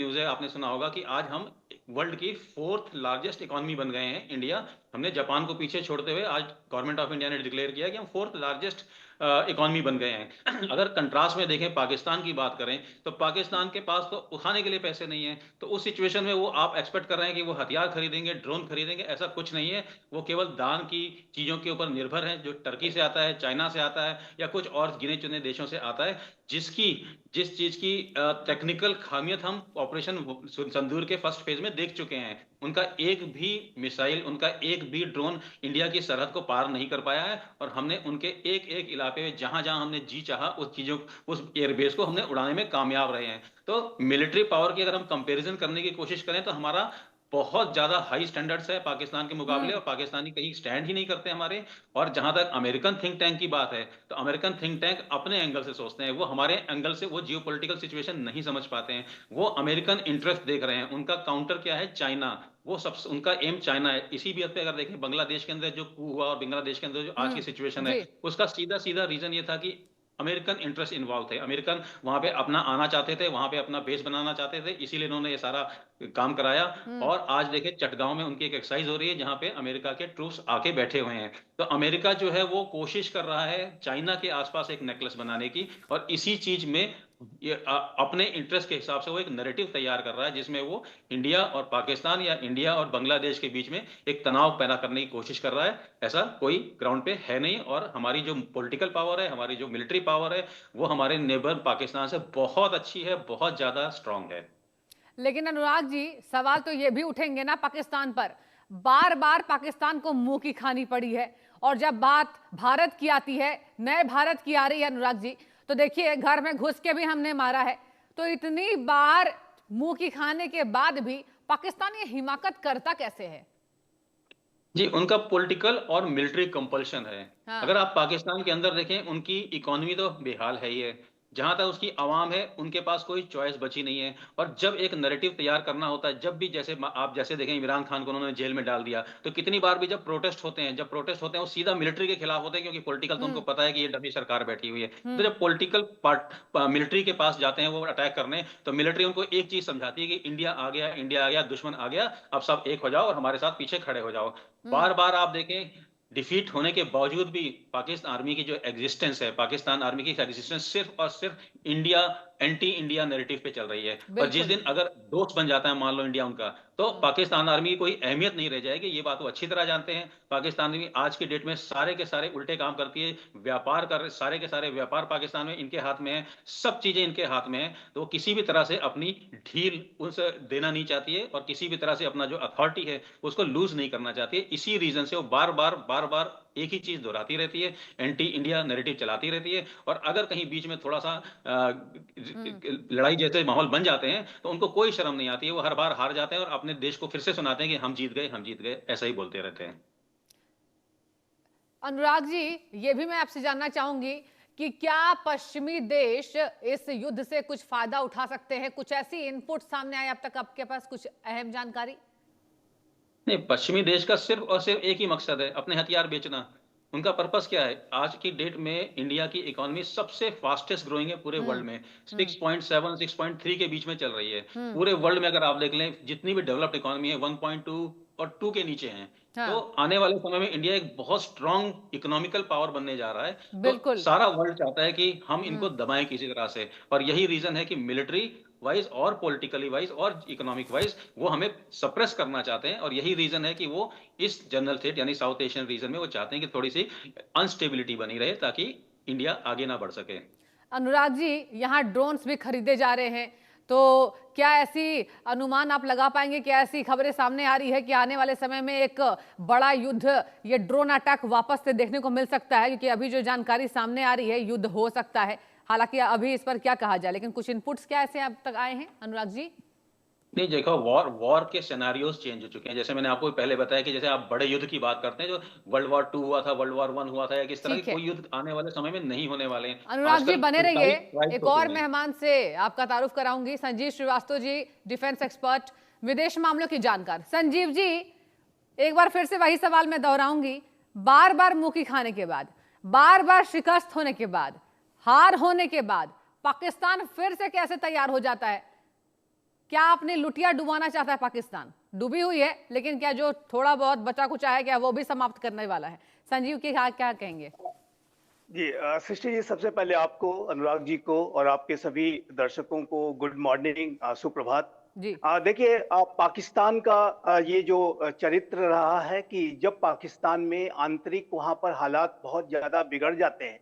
News है, आपने सुना होगा कि आज हम वर्ल्ड की 4th लार्जेस्ट इकोनॉमी बन गए हैं इंडिया। हमने जापान को पीछे छोड़ते हुए आज गवर्नमेंट ऑफ इंडिया ने डिक्लेयर किया कि हम 4th लार्जेस्ट इकोनॉमी बन गए हैं। अगर कंट्रास्ट में देखें, पाकिस्तान की बात करें, तो पाकिस्तान के पास तो उठाने के लिए पैसे नहीं है। तो उस सिचुएशन में वो आप एक्सपेक्ट कर रहे हैं कि वो हथियार खरीदेंगे, ड्रोन खरीदेंगे, ऐसा कुछ नहीं है। वो केवल दान की चीजों के ऊपर निर्भर है, जो टर्की से आता है, चाइना से आता है, या कुछ और गिने चुने देशों से आता है, जिसकी जिस चीज की टेक्निकल खामियत हम ऑपरेशन संदूर के फर्स्ट फेज में देख चुके हैं। उनका एक भी मिसाइल, उनका एक भी ड्रोन इंडिया की सरहद को पार नहीं कर पाया है, और हमने उनके एक एक इलाके में जहां जहां हमने जी चाहा उस चीजों, उस एयरबेस को हमने उड़ाने में कामयाब रहे हैं। तो मिलिट्री पावर की अगर हम कंपैरिजन करने की कोशिश करें, तो हमारा बहुत ज्यादा हाई स्टैंडर्ड्स है पाकिस्तान के मुकाबले, और पाकिस्तानी कहीं स्टैंड ही नहीं करते हमारे। और जहां तक अमेरिकन थिंक टैंक की बात है, तो अमेरिकन थिंक टैंक अपने एंगल से सोचते हैं, वो हमारे एंगल से वो जियोपॉलिटिकल सिचुएशन नहीं समझ पाते हैं। वो अमेरिकन इंटरेस्ट देख रहे हैं। उनका काउंटर क्या है? चाइना। वो सब उनका एम चाइना है। इसी भी हद पे अगर देखें, बांग्लादेश के अंदर जो कू हुआ और बांग्लादेश के अंदर जो आज की सिचुएशन है, जी। उसका सीधा सीधा रीजन ये था कि अमेरिकन इंटरेस्ट इन्वॉल्व थे। अमेरिकन वहां पे अपना आना चाहते थे, वहां पे अपना बेस बनाना चाहते थे, इसीलिए उन्होंने ये सारा काम कराया। हम्म। और आज देखें, चटगांव में उनकी एक एक्सरसाइज हो रही है, जहां पे अमेरिका के ट्रूप्स आके बैठे हुए हैं। तो अमेरिका जो है वो कोशिश कर रहा है चाइना के आसपास एक नेकलेस बनाने की, और इसी चीज में ये अपने इंटरेस्ट के हिसाब से वो एक नैरेटिव तैयार कर रहा है, जिसमें वो इंडिया और पाकिस्तान या इंडिया और बांग्लादेश के बीच में एक तनाव पैदा करने की कोशिश कर रहा है। ऐसा कोई ग्राउंड पे है नहीं, और हमारी जो पॉलिटिकल पावर है, हमारी जो मिलिट्री पावर है, वो हमारे नेबर पाकिस्तान से बहुत अच्छी है, बहुत ज्यादा स्ट्रांग है। लेकिन अनुराग जी, सवाल तो ये भी उठेंगे ना पाकिस्तान पर। बार बार पाकिस्तान को मुंह की खानी पड़ी है, और जब बात भारत की आती है, नए भारत की आ रही है अनुराग जी, तो देखिए घर में घुस के भी हमने मारा है। तो इतनी बार मुंह की खाने के बाद भी पाकिस्तान ये हिमाकत करता कैसे है? जी, उनका पॉलिटिकल और मिलिट्री कंपल्शन है। हाँ। अगर आप पाकिस्तान के अंदर देखें, उनकी इकोनॉमी तो बेहाल है ही है। जहां तक उसकी आवाम है, उनके पास कोई चॉइस बची नहीं है। और जब एक नैरेटिव तैयार करना होता है, जब भी जैसे आप जैसे देखें, इमरान खान को उन्होंने जेल में डाल दिया, तो कितनी बार भी जब प्रोटेस्ट होते हैं, वो सीधा मिलिट्री के खिलाफ होते हैं, क्योंकि पॉलिटिकल तो उनको हम्म। पता है कि ये डमी सरकार बैठी हुई है। तो हम्म। जब पॉलिटिकल पार्ट मिलिट्री के पास जाते हैं वो अटैक करने, तो मिलिट्री उनको एक चीज समझाती है कि इंडिया आ गया, इंडिया आ गया, दुश्मन आ गया, अब सब एक हो जाओ और हमारे साथ पीछे खड़े हो जाओ। हम्म। बार बार आप देखें, डिफीट होने के बावजूद भी पाकिस्तान आर्मी की जो एग्जिस्टेंस है, पाकिस्तान आर्मी की एग्जिस्टेंस सिर्फ और सिर्फ इंडिया, एंटी इंडिया नैरेटिव पे चल रही है। और जिस बिल्कुल। दिन अगर दोस्त बन जाता है, मान लो इंडिया उनका, तो हम्म। पाकिस्तान आर्मी की कोई अहमियत नहीं रह जाएगी। ये बात वो अच्छी तरह जानते हैं। पाकिस्तान आर्मी आज की डेट में सारे के सारे उल्टे काम करती है, व्यापार कर सारे के सारे व्यापार पाकिस्तान में इनके हाथ में है, सब चीजें इनके हाथ में है। तो वो किसी भी तरह से अपनी ढील उनसे देना नहीं चाहती है, और किसी भी तरह से अपना जो अथॉरिटी है उसको लूज नहीं करना चाहती है। इसी रीजन से वो बार बार एक ही चीज दोहराती रहती है, एंटी इंडिया नैरेटिव चलाती रहती है। और अगर कहीं बीच में थोड़ा सा हम्म। लड़ाई जैसे माहौल बन जाते हैं, तो उनको कोई शर्म नहीं आती है। वो हर बार हार जाते हैं और अपने देश को फिर से सुनाते हैं कि हम जीत गए, हम जीत गए, ऐसा ही बोलते रहते हैं। अनुराग जी, ये भी मैं आपसे जानना चाहूंगी कि क्या पश्चिमी देश इस युद्ध से कुछ फायदा उठा सकते हैं? कुछ ऐसी इनपुट सामने आए अब तक, आपके पास कुछ अहम जानकारी? नहीं, पश्चिमी देश का सिर्फ और सिर्फ एक ही मकसद है, अपने हथियार बेचना। उनका पर्पस क्या है? आज की डेट में इंडिया की इकोनॉमी सबसे फास्टेस्ट ग्रोइंग है पूरे हम्म। वर्ल्ड में। हम्म। 6.7 6.3 के बीच में चल रही है। हम्म। पूरे वर्ल्ड में अगर आप देख लें, जितनी भी डेवलप्ड इकोनॉमी है 1.2 और 2 के नीचे हैं। तो हाँ। आने वाले समय में इंडिया एक बहुत स्ट्रांग इकोनॉमिकल पावर बनने जा रहा है। तो बिल्कुल। सारा वर्ल्ड चाहता है कि हम इनको हम्म। दबाएं किसी तरह से, और यही रीजन है कि मिलिट्री वाइज और पॉलिटिकली वाइज और इकोनॉमिक वाइज वो हमें सप्रेस करना चाहते हैं। और यही रीजन है कि वो इस जनरल थ्रेट यानी साउथ एशियन रीजन में वो चाहते हैं कि थोड़ी सी अनस्टेबिलिटी बनी रहे, ताकि इंडिया आगे ना बढ़ सके। अनुराग जी, यहाँ ड्रोन्स भी खरीदे जा रहे हैं, तो क्या ऐसी अनुमान आप लगा पाएंगे, क्या ऐसी खबरें सामने आ रही है कि आने वाले समय में एक बड़ा युद्ध, ये ड्रोन अटैक वापस से देखने को मिल सकता है? क्योंकि अभी जो जानकारी सामने आ रही है, युद्ध हो सकता है। हालांकि अभी इस पर क्या कहा जाए, लेकिन कुछ इनपुट्स क्या ऐसे अब तक आए हैं अनुराग जी? नहीं, देखो, वॉर वॉर के सिनेरियोज चेंज हो चुके हैं। जैसे मैंने आपको पहले बताया कि जैसे आप बड़े युद्ध की बात करते हैं, जो वर्ल्ड वॉर 2 हुआ था, वर्ल्ड वॉर 1 हुआ था, या किस तरह के ठीक है कोई युद्ध आने वाले समय में नहीं होने वाले हैं। अनुराग जी, आजकल बने रहिए। सारी ट्राइब्स एक होती और हैं। मेहमान से आपका तारुफ कराऊंगी, संजीव श्रीवास्तव जी, डिफेंस एक्सपर्ट, विदेश मामलों की जानकार। संजीव जी, एक बार फिर से वही सवाल मैं दोहराऊंगी। बार बार मुंह की खाने के बाद, बार बार शिकस्त होने के बाद, हार होने के बाद पाकिस्तान फिर से कैसे तैयार हो जाता है? क्या अपनी लुटिया डुबाना चाहता है पाकिस्तान? डूबी हुई है, लेकिन क्या जो थोड़ा बहुत बचा कुछ है क्या वो भी समाप्त करने वाला है? संजीव के क्या कहेंगे? जी सृष्टि जी, सबसे पहले आपको, अनुराग जी को और आपके सभी दर्शकों को गुड मॉर्निंग, सुप्रभात। जी। देखिए, पाकिस्तान का ये जो चरित्र रहा है कि जब पाकिस्तान में आंतरिक वहां पर हालात बहुत ज्यादा बिगड़ जाते हैं,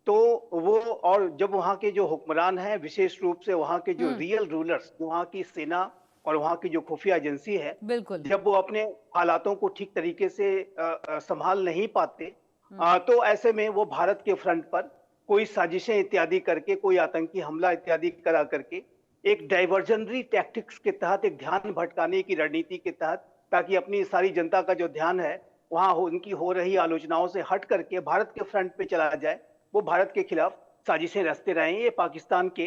तो वो, और जब वहाँ के जो हुक्मरान हैं, विशेष रूप से वहाँ के जो रियल रूलर्स, वहाँ की सेना और वहाँ की जो खुफिया एजेंसी है, बिल्कुल। जब वो अपने हालातों को ठीक तरीके से संभाल नहीं पाते, तो ऐसे में वो भारत के फ्रंट पर कोई साजिशें इत्यादि करके, कोई आतंकी हमला इत्यादि करा करके, एक डाइवर्जनरी टैक्टिक्स के तहत, एक ध्यान भटकाने की रणनीति के तहत, ताकि अपनी सारी जनता का जो ध्यान है वहां उनकी हो रही आलोचनाओं से हट करके भारत के फ्रंट पे चला जाए, वो भारत के खिलाफ साजिशें रचते रहे। ये पाकिस्तान के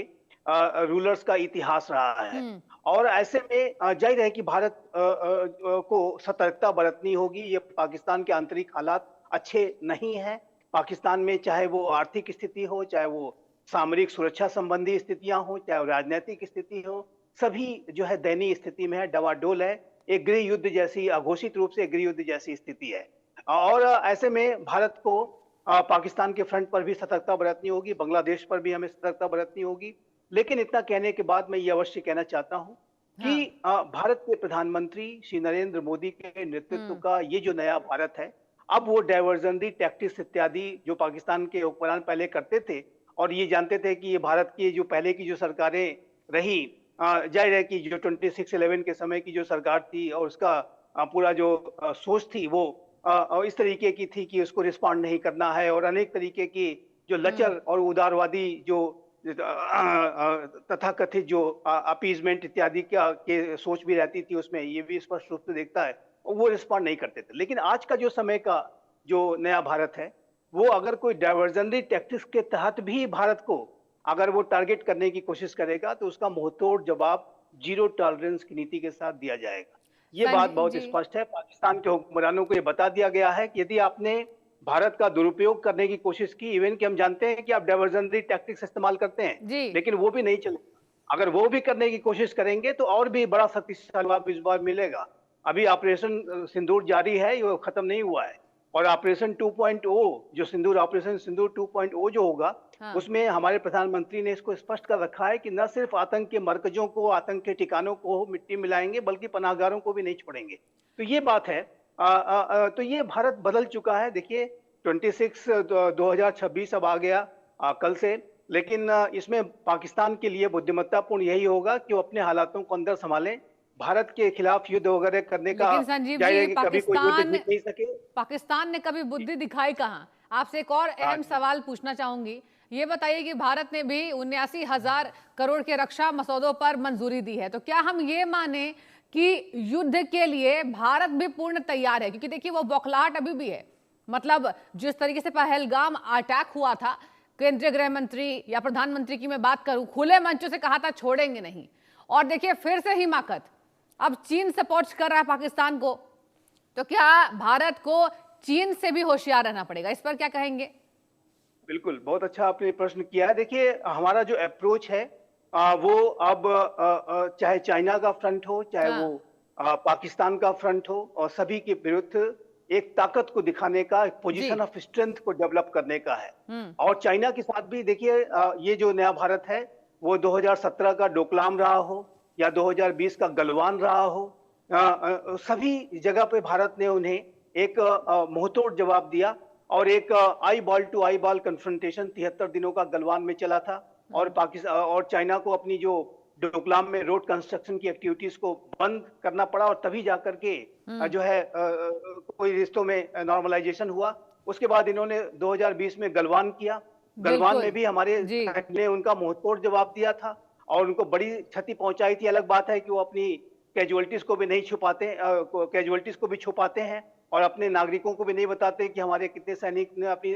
रूलर्स का इतिहास रहा है। और ऐसे में जाहिर है कि भारत को सतर्कता बरतनी होगी। ये पाकिस्तान के आंतरिक हालात अच्छे नहीं हैं। पाकिस्तान में चाहे वो आर्थिक स्थिति हो, चाहे वो सामरिक सुरक्षा संबंधी स्थितियां हो, चाहे वो राजनीतिक स्थिति हो, सभी जो है दयनीय स्थिति में है, डवाडोल है। एक गृह युद्ध जैसी, अघोषित रूप से गृह युद्ध जैसी स्थिति है। और ऐसे में भारत को पाकिस्तान के फ्रंट पर भी सतर्कता बरतनी होगी, बांग्लादेश पर भी हमें सतर्कता बरतनी होगी। लेकिन इतना कहने के बाद मैं ये अवश्य कहना चाहता हूं कि भारत के प्रधानमंत्री श्री नरेंद्र मोदी के नेतृत्व का ये जो नया भारत है, अब वो डाइवर्जनरी टैक्टिक्स इत्यादि जो पाकिस्तान के हुक्मरान पहले करते थे, और ये जानते थे कि ये भारत की जो पहले की जो सरकारें रही, जाहिर है कि जो 2611 के समय की जो सरकार थी और उसका पूरा जो सोच थी, वो इस तरीके की थी कि उसको रिस्पॉन्ड नहीं करना है, और अनेक तरीके की जो लचर और उदारवादी जो तथाकथित जो अपीजमेंट इत्यादि के सोच भी रहती थी, उसमें ये भी स्पष्ट रूप से देखता है, और वो रिस्पॉन्ड नहीं करते थे। लेकिन आज का जो समय का जो नया भारत है, वो अगर कोई डाइवर्जनरी टैक्टिक्स के तहत भी भारत को अगर वो टारगेट करने की कोशिश करेगा, तो उसका मुंहतोड़ जवाब जीरो टॉलरेंस की नीति के साथ दिया जाएगा। ये बात बहुत स्पष्ट है। पाकिस्तान के हुक्मरानों को ये बता दिया गया है कि यदि आपने भारत का दुरुपयोग करने की कोशिश की, इवन कि हम जानते हैं कि आप डाइवर्जनरी टैक्टिक्स इस्तेमाल करते हैं, लेकिन वो भी नहीं चलेगा। अगर वो भी करने की कोशिश करेंगे तो और भी बड़ा शक्तिशाली जवाब इस बार मिलेगा। अभी ऑपरेशन सिंदूर जारी है, ये खत्म नहीं हुआ है, और ऑपरेशन 2.0 जो सिंदूर, ऑपरेशन सिंदूर 2.0 जो होगा, उसमें हमारे प्रधानमंत्री ने इसको स्पष्ट कर रखा है कि न सिर्फ आतंक के मरकजों को, आतंक के ठिकानों को मिट्टी मिलाएंगे, बल्कि पनाहगारों को भी नहीं छोड़ेंगे। तो ये बात है। तो ये भारत बदल चुका है। देखिए, 2026 अब आ गया कल से, लेकिन इसमें पाकिस्तान के लिए बुद्धिमत्तापूर्ण यही होगा कि वो अपने हालातों को अंदर संभालें। भारत के खिलाफ युद्ध वगैरह करने का, लेकिन संजीव जी, पाकिस्तान ने कभी बुद्धि दिखाई कहाँ? आपसे एक और अहम सवाल पूछना चाहूंगी। ये बताइए कि भारत ने भी 79,000 करोड़ के रक्षा मसौदों पर मंजूरी दी है, तो क्या हम ये माने कि युद्ध के लिए भारत भी पूर्ण तैयार है? क्योंकि देखिए, वो बौखलाहट अभी भी है। मतलब जिस तरीके से पहलगाम अटैक हुआ था, केंद्रीय गृह मंत्री या प्रधानमंत्री की मैं बात करूं, खुले मंचों से कहा था छोड़ेंगे नहीं, और देखिए फिर से हिमाकत, अब चीन सपोर्ट कर रहा है पाकिस्तान को। तो क्या भारत को चीन से भी होशियार रहना पड़ेगा? इस पर क्या कहेंगे? बिल्कुल, बहुत अच्छा आपने प्रश्न किया है। देखिए, हमारा जो अप्रोच है वो अब चाहे चाइना का फ्रंट हो, चाहे वो पाकिस्तान का फ्रंट हो, और सभी के विरुद्ध एक ताकत को दिखाने का, एक पोजीशन ऑफ स्ट्रेंथ को डेवलप करने का है। और चाइना के साथ भी देखिए, ये जो नया भारत है, वो 2017 का डोकलाम रहा हो या 2020 का गलवान रहा हो, सभी जगह पे भारत ने उन्हें एक मुंहतोड़ जवाब दिया, और एक eyeball to eyeball confrontation 73 दिनों का गलवान में चला था। और पाकिस्तान और चाइना को अपनी जो डोकलाम में रोड कंस्ट्रक्शन की एक्टिविटीज को बंद करना पड़ा, और तभी जाकर के जो है कोई रिश्तों में नॉर्मलाइजेशन हुआ। उसके बाद इन्होंने 2020 में गलवान किया। गलवान में भी हमारे ने उनका मुंहतोड़ जवाब दिया था, और उनको बड़ी क्षति पहुंचाई थी। अलग बात है कि वो अपनी कैजुअलिटीज को भी नहीं छुपाते, कैजुअलिटीज को भी छुपाते हैं, और अपने नागरिकों को भी नहीं बताते कि हमारे कितने सैनिक ने अपनी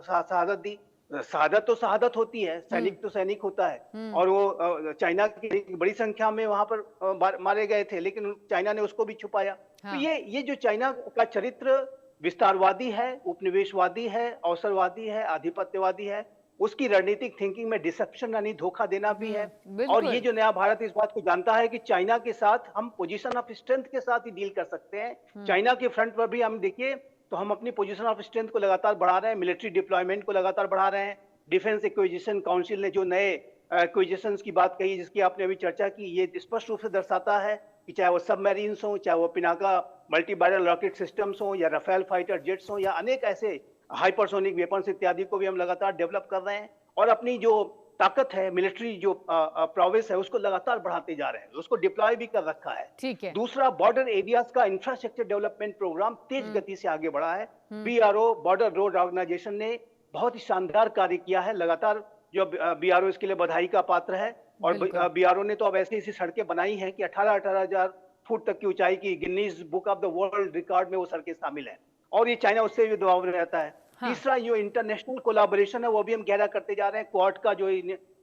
शहादत दी। शहादत तो शहादत होती है, सैनिक तो सैनिक होता है। और वो चाइना की बड़ी संख्या में वहां पर मारे गए थे, लेकिन चाइना ने उसको भी छुपाया। तो ये जो चाइना का चरित्र विस्तारवादी है, उपनिवेशवादी है, अवसरवादी है, आधिपत्यवादी है, उसकी रणनीतिक थिंकिंग में डिसेप्शन यानी धोखा देना भी है। और बिल्कुल। ये जो नया भारत इस बात को जानता है कि चाइना के साथ हम पोजीशन ऑफ स्ट्रेंथ के साथ ही डील कर सकते हैं। चाइना के फ्रंट पर भी हम देखिए तो हम अपनी पोजीशन ऑफ स्ट्रेंथ को लगातार बढ़ा रहे हैं, मिलिट्री डिप्लॉयमेंट को लगातार बढ़ा रहे हैं। डिफेंस एक्विजिशन काउंसिल ने जो नए एक्विजिशंस की बात कही, जिसकी आपने अभी चर्चा की, ये स्पष्ट रूप से दर्शाता है कि चाहे वो सबमरीन्स हो, चाहे वो Pinaka multi barrel rocket systems हो, या राफेल फाइटर जेट्स हो, या अनेक ऐसे हाइपरसोनिक वेपन्स इत्यादि को भी हम लगातार डेवलप कर रहे हैं और अपनी जो ताकत है, मिलिट्री जो प्रोविस है, उसको लगातार बढ़ाते जा रहे हैं, उसको डिप्लॉय भी कर रखा है। ठीक है। दूसरा, बॉर्डर एरियाज का इंफ्रास्ट्रक्चर डेवलपमेंट प्रोग्राम तेज गति से आगे बढ़ा है। बीआरओ, बॉर्डर रोड ऑर्गेनाइजेशन ने बहुत ही शानदार कार्य किया है। लगातार जो बीआरओ इसके लिए बधाई का पात्र है। और बीआरओ ने तो अब ऐसी ऐसी सड़कें बनाई हैं कि 18,000 18,000 फुट तक की ऊंचाई की Guinness book of the world record में वो सड़कें शामिल हैं। और ये चाइना उससे भी दबाव में रहता है। हाँ। तीसरा, जो इंटरनेशनल कोलैबोरेशन है वो भी हम गहरा करते जा रहे हैं। क्वाड का जो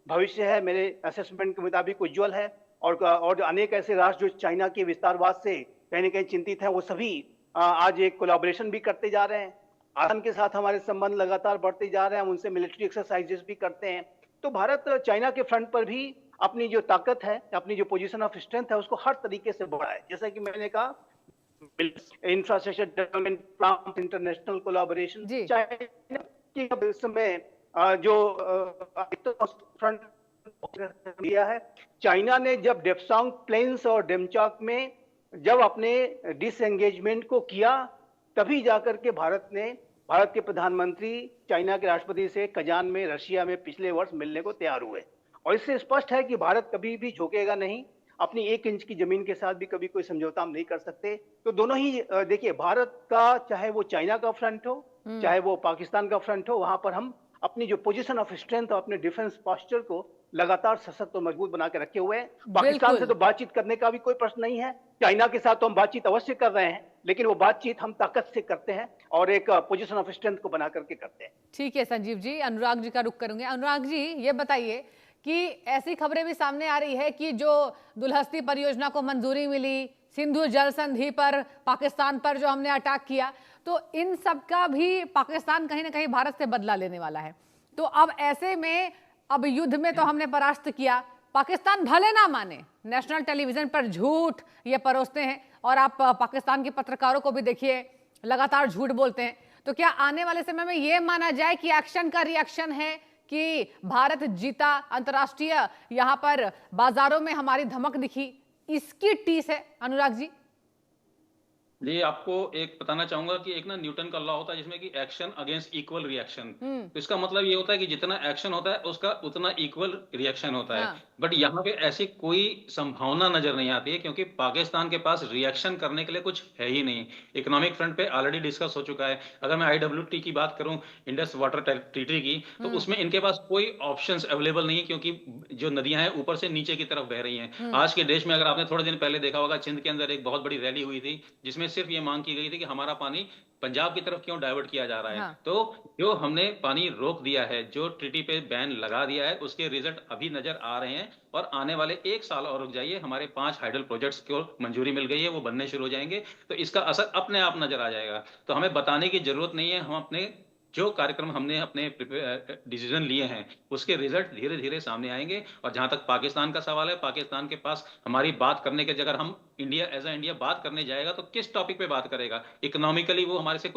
भविष्य है मेरे असेसमेंट के मुताबिक उज्जवल है। और जो अनेक ऐसे राष्ट्र जो चाइना के विस्तारवाद से कहीं न कहीं चिंतित है, वो सभी आज एक कोलैबोरेशन भी करते जा रहे हैं। आसाम के साथ हमारे संबंध लगातार बढ़ते जा रहे हैं, हम उनसे मिलिट्री एक्सरसाइजेस भी करते हैं। तो भारत चाइना के फ्रंट पर भी अपनी जो ताकत है, अपनी जो पोजीशन ऑफ स्ट्रेंथ है, उसको हर तरीके से बढ़ाए। जैसा कि मैंने कहा, infrastructure development plan, international collaboration, China की अब इस समय जो फ्रंट दिया है। चाइना ने जब डेप्सांग प्लेन्स और डेमचॉक में जब अपने डिसएंगेजमेंट को किया, तभी जाकर के भारत के प्रधानमंत्री चाइना के राष्ट्रपति से कजान में, रशिया में पिछले वर्ष मिलने को तैयार हुए। और इससे स्पष्ट है कि भारत कभी भी झुकेगा नहीं। अपनी 1 इंच की जमीन के साथ भी कभी कोई समझौता हम नहीं कर सकते। तो दोनों ही देखिए, भारत का चाहे वो चाइना का फ्रंट हो, चाहे वो पाकिस्तान का फ्रंट हो, वहां पर हम अपनी जो पोजीशन ऑफ स्ट्रेंथ और अपने डिफेंस पोस्चर को लगातार सशक्त और मजबूत बना के रखे हुए हैं। पाकिस्तान से तो बातचीत करने का भी कोई प्रश्न नहीं है। चाइना के साथ तो हम बातचीत अवश्य कर रहे हैं, लेकिन वो बातचीत हम ताकत से करते हैं और एक पोजीशन ऑफ स्ट्रेंथ को बना करके करते हैं। ठीक है संजीव जी, अनुराग जी का रुख करूंगे। अनुराग जी, ये बताइए कि ऐसी खबरें भी सामने आ रही है कि जो दुलहस्ती परियोजना को मंजूरी मिली, सिंधु जल संधि पर, पाकिस्तान पर जो हमने अटैक किया, तो इन सब का भी पाकिस्तान कहीं ना कहीं भारत से बदला लेने वाला है। तो अब ऐसे में, अब युद्ध में तो हमने परास्त किया, पाकिस्तान भले ना माने, नेशनल टेलीविजन पर झूठ ये परोसते हैं और आप पाकिस्तान के पत्रकारों को भी देखिए लगातार झूठ बोलते हैं। तो क्या आने वाले समय में ये माना जाए कि एक्शन का रिएक्शन है कि भारत जीता, अंतर्राष्ट्रीय यहां पर बाजारों में हमारी धमक दिखी, इसकी टीस है अनुराग जी? जी, आपको एक बताना चाहूंगा कि एक ना न्यूटन का लॉ होता है जिसमें कि एक्शन अगेंस्ट इक्वल रिएक्शन। तो इसका मतलब ये होता है कि जितना एक्शन होता है उसका उतना इक्वल रिएक्शन होता है। बट यहाँ पे ऐसी कोई संभावना नजर नहीं आती है, क्योंकि पाकिस्तान के पास रिएक्शन करने के लिए कुछ है ही नहीं। इकोनॉमिक फ्रंट पे ऑलरेडी डिस्कस हो चुका है। अगर मैं IWT की बात करूं, इंडस वाटर ट्रीटी की, तो उसमें इनके पास कोई ऑप्शंस अवेलेबल नहीं है, क्योंकि जो नदियां हैं ऊपर से नीचे की तरफ बह रही हैं। आज के देश में अगर आपने थोड़े दिन पहले देखा होगा, सिंध के अंदर एक बहुत बड़ी रैली हुई थी जिसमें सिर्फ ये मांग की गई थी कि हमारा पानी पंजाब की तरफ क्यों डाइवर्ट किया जा रहा है। हाँ। तो जो हमने पानी रोक दिया है, जो ट्रीटी पे बैन लगा दिया है, उसके रिजल्ट अभी नजर आ रहे हैं। और आने वाले 1 साल और रुक जाइए, हमारे 5 हाइडल प्रोजेक्ट्स को मंजूरी मिल गई है, वो बनने शुरू हो जाएंगे। तो इसका असर अपने आप नजर आ जाएगा। तो हमें बताने की जरूरत नहीं है, हम अपने जो कार्यक्रम हमने अपने डिसीजन लिए हैं उसके रिजल्ट धीरे धीरे सामने आएंगे। और जहां तक पाकिस्तान का सवाल है, पाकिस्तान के पास हमारी बात करने के जगह हम इंडिया एज अ इंडिया बात करने जाएगा तो किस टॉपिक पे बात करेगा? इकोनॉमिकली वो हमारे से कुछ